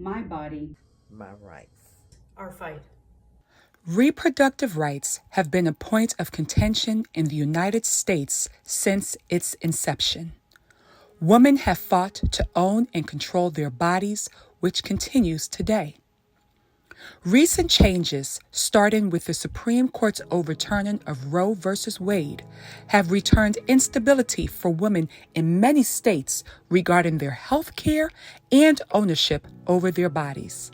My body. My rights. Our fight. Reproductive rights have been a point of contention in the United States since its inception. Women have fought to own and control their bodies, which continues today. Recent changes, starting with the Supreme Court's overturning of Roe v. Wade, have returned instability for women in many states regarding their health care and ownership over their bodies.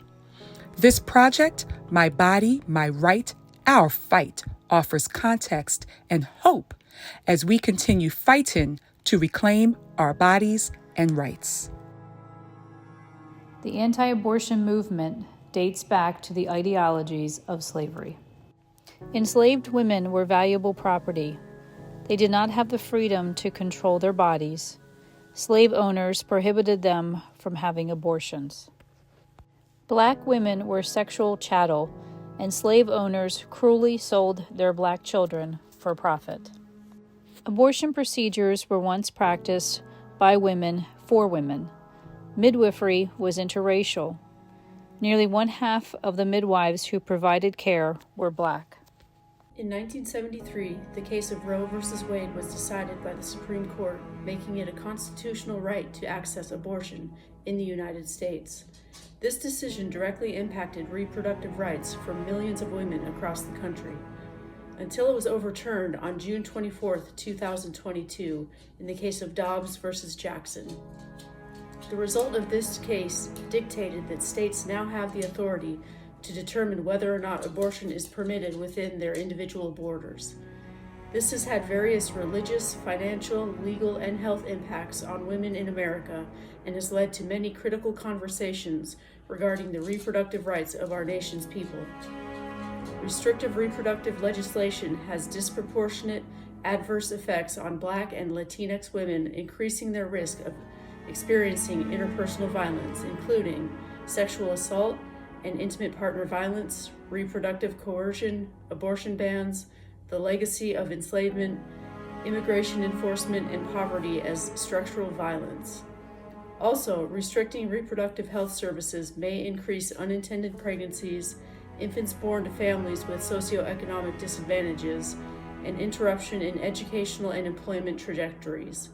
This project, My Body, My Right, Our Fight, offers context and hope as we continue fighting to reclaim our bodies and rights. The anti-abortion movement dates back to the ideologies of slavery. Enslaved women were valuable property. They did not have the freedom to control their bodies. Slave owners prohibited them from having abortions. Black women were sexual chattel, and slave owners cruelly sold their black children for profit. Abortion procedures were once practiced by women for women. Midwifery was interracial. Nearly one-half of the midwives who provided care were black. In 1973, the case of Roe v. Wade was decided by the Supreme Court, making it a constitutional right to access abortion in the United States. This decision directly impacted reproductive rights for millions of women across the country, until it was overturned on June 24, 2022, in the case of Dobbs v. Jackson. The result of this case dictated that states now have the authority to determine whether or not abortion is permitted within their individual borders. This has had various religious, financial, legal, and health impacts on women in America and has led to many critical conversations regarding the reproductive rights of our nation's people. Restrictive reproductive legislation has disproportionate adverse effects on Black and Latinx women, increasing their risk of experiencing interpersonal violence, including sexual assault and intimate partner violence, reproductive coercion, abortion bans, the legacy of enslavement, immigration enforcement, and poverty as structural violence. Also, restricting reproductive health services may increase unintended pregnancies, infants born to families with socioeconomic disadvantages, and interruption in educational and employment trajectories.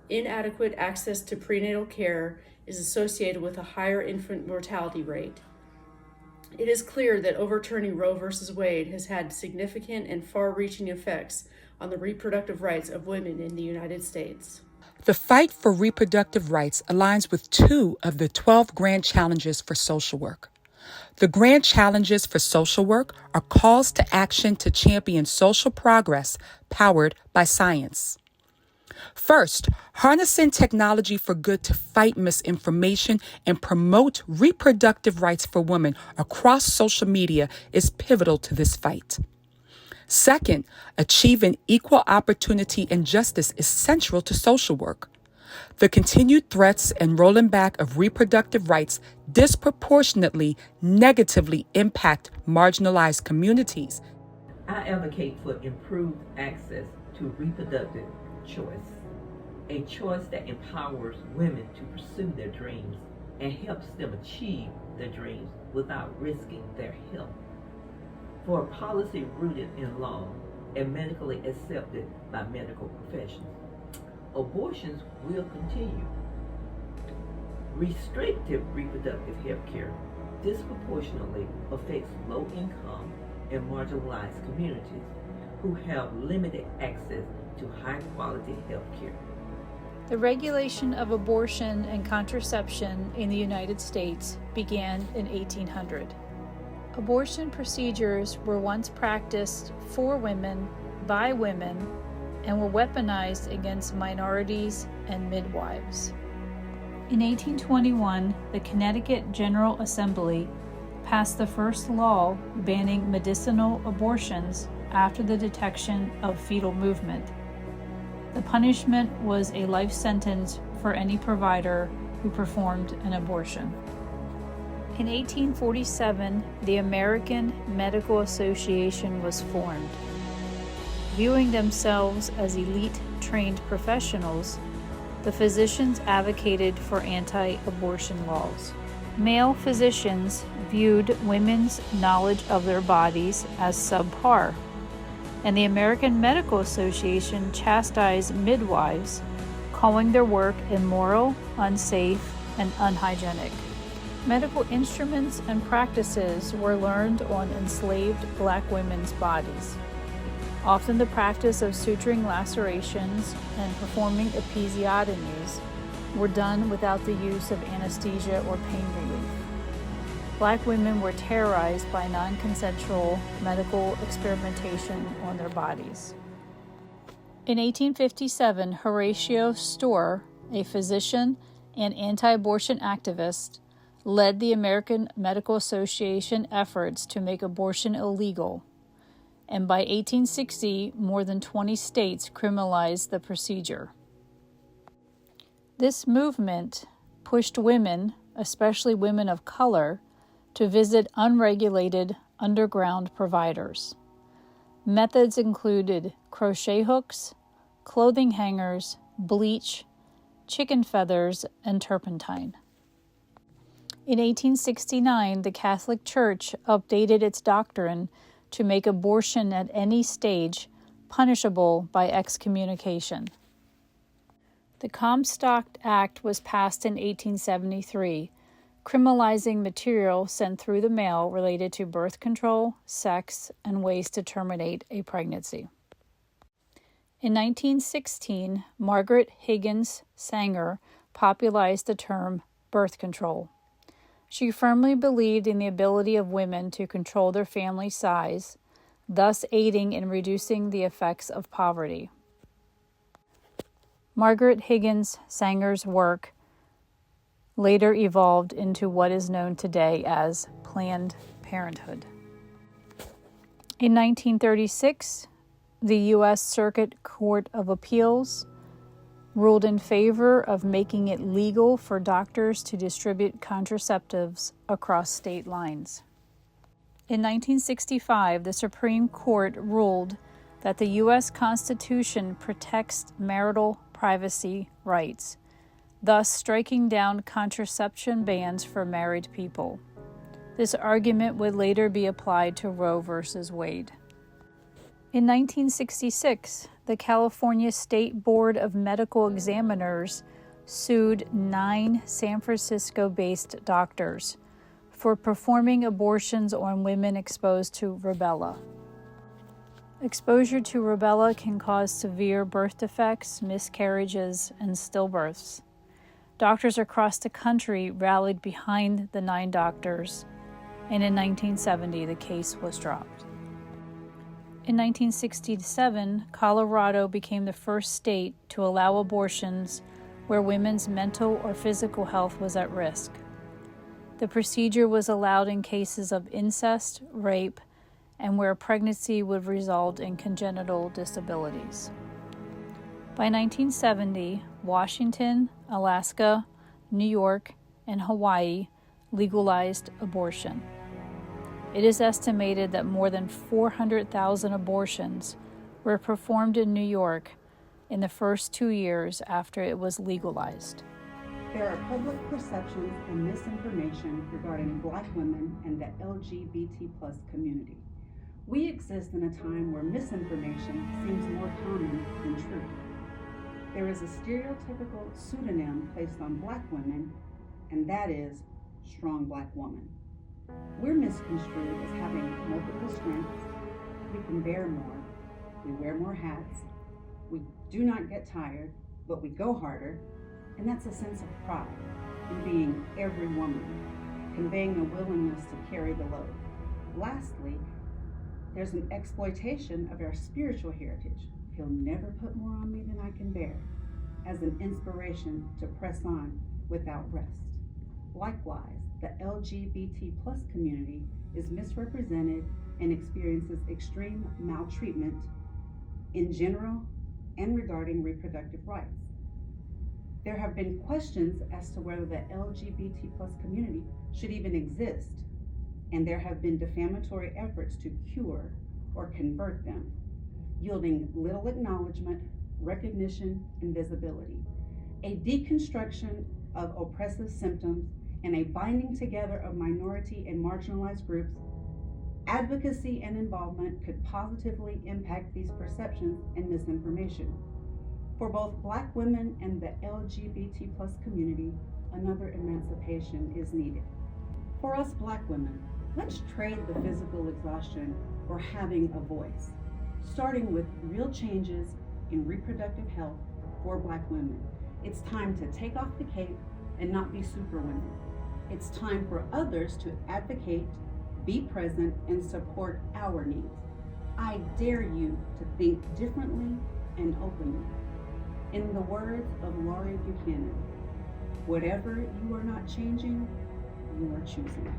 Inadequate access to prenatal care is associated with a higher infant mortality rate. It is clear that overturning Roe v. Wade has had significant and far-reaching effects on the reproductive rights of women in the United States. The fight for reproductive rights aligns with 2 of the 12 grand challenges for social work. The grand challenges for social work are calls to action to champion social progress powered by science. First, harnessing technology for good to fight misinformation and promote reproductive rights for women across social media is pivotal to this fight. Second, achieving equal opportunity and justice is central to social work. The continued threats and rolling back of reproductive rights disproportionately negatively impact marginalized communities. I advocate for improved access to reproductive choice, a choice that empowers women to pursue their dreams and helps them achieve their dreams without risking their health. For a policy rooted in law and medically accepted by medical professionals, abortions will continue. Restrictive reproductive health care disproportionately affects low-income and marginalized communities who have limited access to high-quality health care. The regulation of abortion and contraception in the United States began in 1800. Abortion procedures were once practiced for women, by women, and were weaponized against minorities and midwives. In 1821, the Connecticut General Assembly passed the first law banning medicinal abortions after the detection of fetal movement. The punishment was a life sentence for any provider who performed an abortion. In 1847, the American Medical Association was formed. Viewing themselves as elite trained professionals, the physicians advocated for anti-abortion laws. Male physicians viewed women's knowledge of their bodies as subpar, and the American Medical Association chastised midwives, calling their work immoral, unsafe, and unhygienic. Medical instruments and practices were learned on enslaved black women's bodies. Often the practice of suturing lacerations and performing episiotomies were done without the use of anesthesia or pain relief. Black women were terrorized by non-consensual medical experimentation on their bodies. In 1857, Horatio Storer, a physician and anti-abortion activist, led the American Medical Association efforts to make abortion illegal, and by 1860, more than 20 states criminalized the procedure. This movement pushed women, especially women of color, to visit unregulated underground providers. Methods included crochet hooks, clothing hangers, bleach, chicken feathers, and turpentine. In 1869, the Catholic Church updated its doctrine to make abortion at any stage punishable by excommunication. The Comstock Act was passed in 1873, criminalizing material sent through the mail related to birth control, sex, and ways to terminate a pregnancy. In 1916, Margaret Higgins Sanger popularized the term birth control. She firmly believed in the ability of women to control their family size, thus aiding in reducing the effects of poverty. Margaret Higgins Sanger's work later evolved into what is known today as Planned Parenthood. In 1936, the U.S. Circuit Court of Appeals ruled in favor of making it legal for doctors to distribute contraceptives across state lines. In 1965, the Supreme Court ruled that the U.S. Constitution protects marital privacy rights, thus striking down contraception bans for married people. This argument would later be applied to Roe v. Wade. In 1966, the California State Board of Medical Examiners sued 9 San Francisco-based doctors for performing abortions on women exposed to rubella. Exposure to rubella can cause severe birth defects, miscarriages, and stillbirths. Doctors across the country rallied behind the 9 doctors, and in 1970 the case was dropped. In 1967, Colorado became the first state to allow abortions where women's mental or physical health was at risk. The procedure was allowed in cases of incest, rape, and where pregnancy would result in congenital disabilities. By 1970, Washington, Alaska, New York, and Hawaii legalized abortion. It is estimated that more than 400,000 abortions were performed in New York in the first 2 years after it was legalized. There are public perceptions and misinformation regarding Black women and the LGBT+ community. We exist in a time where misinformation seems more common than truth. There is a stereotypical pseudonym placed on Black women, and that is strong Black woman. We're misconstrued as having multiple strengths. We can bear more. We wear more hats. We do not get tired, but we go harder. And that's a sense of pride in being every woman, conveying a willingness to carry the load. Lastly, there's an exploitation of our spiritual heritage. He'll never put more on me than I can bear, as an inspiration to press on without rest. Likewise, the LGBT+ community is misrepresented and experiences extreme maltreatment in general and regarding reproductive rights. There have been questions as to whether the LGBT+ community should even exist, and there have been defamatory efforts to cure or convert them, yielding little acknowledgement, recognition, and visibility. A deconstruction of oppressive symptoms and a binding together of minority and marginalized groups, advocacy and involvement could positively impact these perceptions and misinformation. For both Black women and the LGBT+ community, another emancipation is needed. For us Black women, let's trade the physical exhaustion for having a voice, starting with real changes in reproductive health for Black women. It's time to take off the cape and not be superwomen. It's time for others to advocate, be present, and support our needs. I dare you to think differently and openly. In the words of Laurie Buchanan, whatever you are not changing, you are choosing.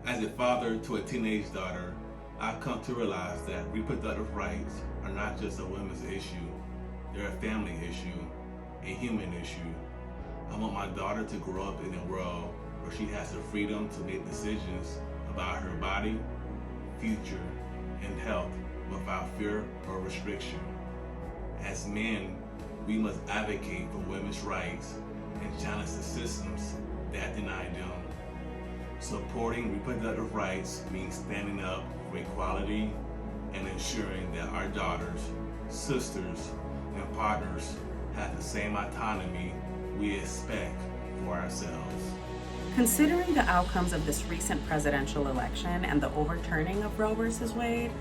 As a father to a teenage daughter, I've come to realize that reproductive rights are not just a women's issue, they're a family issue, a human issue. I want my daughter to grow up in a world where she has the freedom to make decisions about her body, future, and health without fear or restriction. As men, we must advocate for women's rights and challenge the systems that deny them. Supporting reproductive rights means standing up for equality and ensuring that our daughters, sisters, and partners have the same autonomy we expect for ourselves. Considering the outcomes of this recent presidential election and the overturning of Roe v. Wade,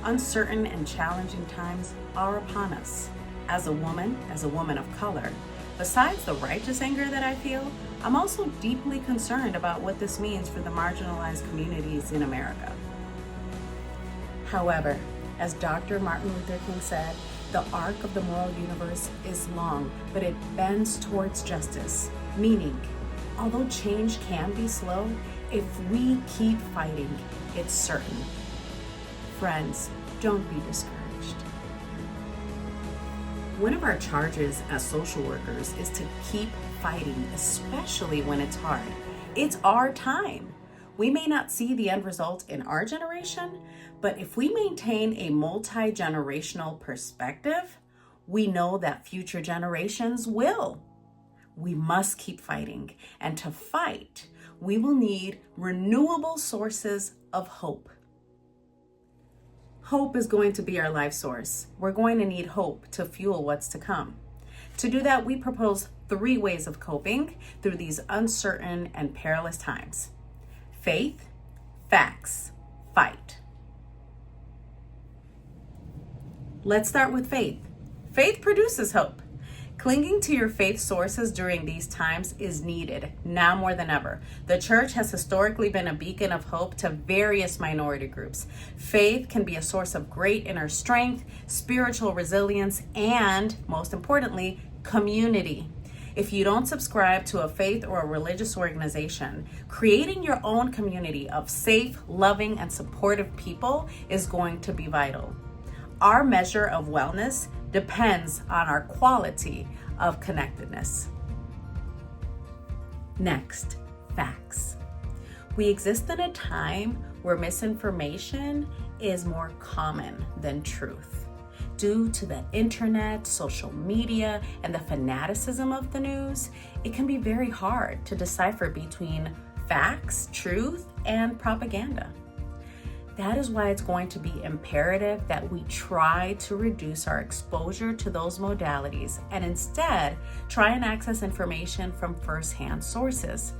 uncertain and challenging times are upon us. As a woman of color, besides the righteous anger that I feel, I'm also deeply concerned about what this means for the marginalized communities in America. However, as Dr. Martin Luther King said, the arc of the moral universe is long, but it bends towards justice, meaning, although change can be slow, if we keep fighting, it's certain. Friends, don't be discouraged. One of our charges as social workers is to keep fighting, especially when it's hard. It's our time. We may not see the end result in our generation, but if we maintain a multi-generational perspective, we know that future generations will. We must keep fighting, and to fight, we will need renewable sources of hope. Hope is going to be our life source. We're going to need hope to fuel what's to come. To do that, we propose 3 ways of coping through these uncertain and perilous times: faith, facts, fight. Let's start with faith. Faith produces hope. Clinging to your faith sources during these times is needed, now more than ever. The church has historically been a beacon of hope to various minority groups. Faith can be a source of great inner strength, spiritual resilience, and, most importantly, community. If you don't subscribe to a faith or a religious organization, creating your own community of safe, loving, and supportive people is going to be vital. Our measure of wellness depends on our quality of connectedness. Next, facts. We exist in a time where misinformation is more common than truth. Due to the internet, social media, and the fanaticism of the news, it can be very hard to decipher between facts, truth, and propaganda. That is why it's going to be imperative that we try to reduce our exposure to those modalities and instead try and access information from first-hand sources.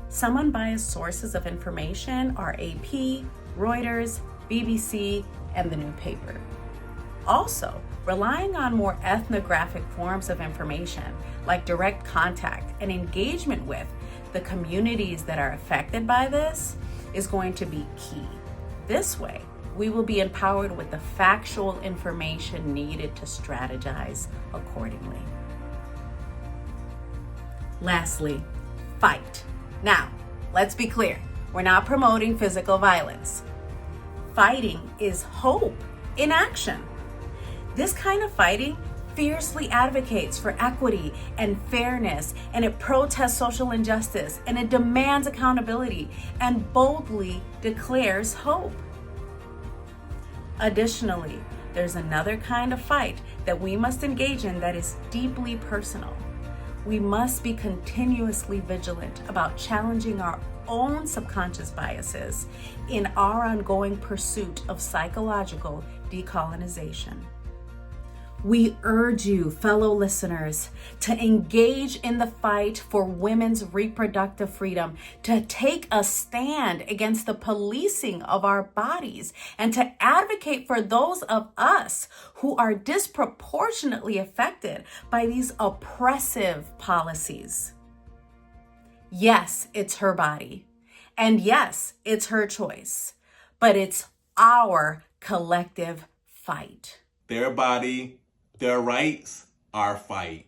Some unbiased sources of information are AP, Reuters, BBC, and the New Paper. Also, relying on more ethnographic forms of information like direct contact and engagement with the communities that are affected by this is going to be key. This way, we will be empowered with the factual information needed to strategize accordingly. Lastly, fight. Now, let's be clear. We're not promoting physical violence. Fighting is hope in action. This kind of fighting fiercely advocates for equity and fairness, and it protests social injustice, and it demands accountability, and boldly declares hope. Additionally, there's another kind of fight that we must engage in that is deeply personal. we must be continuously vigilant about challenging our own subconscious biases in our ongoing pursuit of psychological decolonization. We urge you, fellow listeners, to engage in the fight for women's reproductive freedom, to take a stand against the policing of our bodies, and to advocate for those of us who are disproportionately affected by these oppressive policies. Yes, it's her body. And yes, it's her choice. But it's our collective fight. Their body, their rights, our fight.